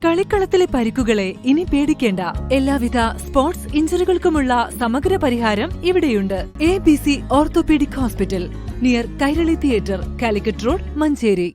കളിക്കളത്തിലെ പരിക്കുകളെ ഇനി പേടിക്കേണ്ട. എല്ലാവിധ സ്പോർട്സ് ഇഞ്ചുറികൾക്കുമുള്ള സമഗ്ര പരിഹാരം ഇവിടെയുണ്ട്. ABC orthopaedic hospital, near Kairali theatre, Calicut road, Manjeri.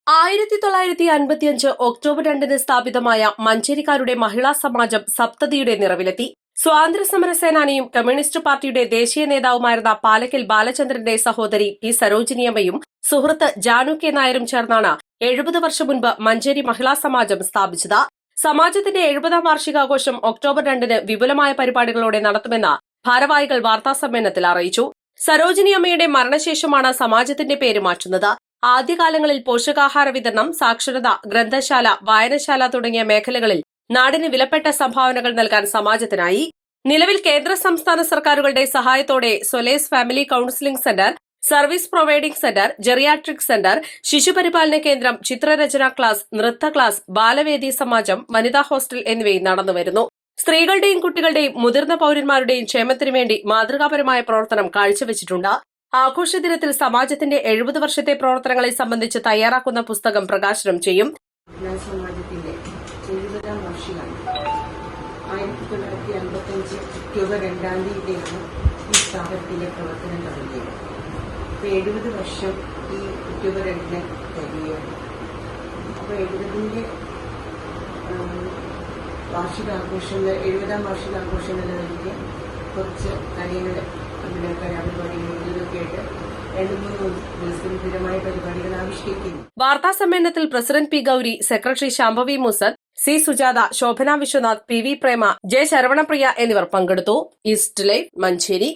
1955 October 2 സ്ഥാപിതമായ മഞ്ചേരിക്കാരുടെ മഹിളാ സമാജം സപ്തതിയുടെ നിറവിലെത്തി. സ്വാതന്ത്ര്യസമര സേനാനിയും കമ്മ്യൂണിസ്റ്റ് പാർട്ടിയുടെ ദേശീയ നേതാവുമായിരുന്ന പാലക്കൽ ബാലചന്ദ്രന്റെ സഹോദരി പി സരോജിനിയമ്മയും സുഹൃത്ത് ജാനു കെ നായരും ചേർന്നാണ് 70 വർഷം മുൻപ് മഞ്ചേരി മഹിളാ സമാജം സ്ഥാപിച്ചത്. സമാജത്തിന്റെ 70ാം വാർഷികാഘോഷം ഒക്ടോബർ 2 വിപുലമായ പരിപാടികളോടെ നടത്തുമെന്ന് ഭാരവാഹികൾ വാർത്താസമ്മേളനത്തിൽ അറിയിച്ചു. സരോജിനിയമ്മയുടെ മരണശേഷമാണ് സമാജത്തിന്റെ പേര് മാറ്റുന്നത്. ആദ്യകാലങ്ങളിൽ പോഷകാഹാര വിതരണം, സാക്ഷരത, ഗ്രന്ഥശാല, വായനശാല തുടങ്ങിയ മേഖലകളിൽ നാടിന് വിലപ്പെട്ട സംഭാവനകൾ നൽകാൻ സമാജത്തിനായി. നിലവിൽ കേന്ദ്ര സംസ്ഥാന സർക്കാരുകളുടെ സഹായത്തോടെ Solace family counselling centre, service providing centre, geriatric centre, ശിശുപരിപാലന കേന്ദ്രം, ചിത്രരചന ക്ലാസ്, നൃത്ത ക്ലാസ്, ബാലവേദി സമാജം, വനിതാ ഹോസ്റ്റൽ എന്നിവയും നടന്നുവരുന്നു. സ്ത്രീകളുടെയും കുട്ടികളുടെയും മുതിർന്ന പൌരന്മാരുടെയും ക്ഷേമത്തിനു വേണ്ടി മാതൃകാപരമായ പ്രവർത്തനം കാഴ്ചവെച്ചിട്ടുണ്ട്. ആഘോഷ ദിനത്തിൽ സമാജത്തിന്റെ 70 വർഷത്തെ പ്രവർത്തനങ്ങളെ സംബന്ധിച്ച് തയ്യാറാക്കുന്ന പുസ്തകം പ്രകാശനം ചെയ്യും. സമാജത്തിന്റെ 70ാം വാർഷികമാണ്. 1955 ഒക്ടോബർ 2 ഈ സ്ഥാപനത്തിന്റെ പ്രവർത്തനം തുടങ്ങിയത്. 70 വർഷം ഈ ഒക്ടോബർ 2 കഴിയുകയാണ്. അപ്പോൾ 70ന്റെ വാർഷികാഘോഷങ്ങൾ, 70ാം വാർഷികാഘോഷങ്ങൾ നൽകിയ കുറച്ച് കാര്യങ്ങൾ നമ്മുടെ കലാപരിപാടികളൊക്കെ ആയിട്ട് 2-3 ദിവസം വിപുലമായ പരിപാടികൾ ആവിഷ്കരിക്കുന്നു. വാർത്താ സമ്മേളനത്തിൽ president P Gauri, secretary Shambhavi Moosar, C Sujatha, Shobhana Vishwanath, P V Prema, J Saravanapriya എന്നിവർ പങ്കെടുത്തു. East Live, Manjeri.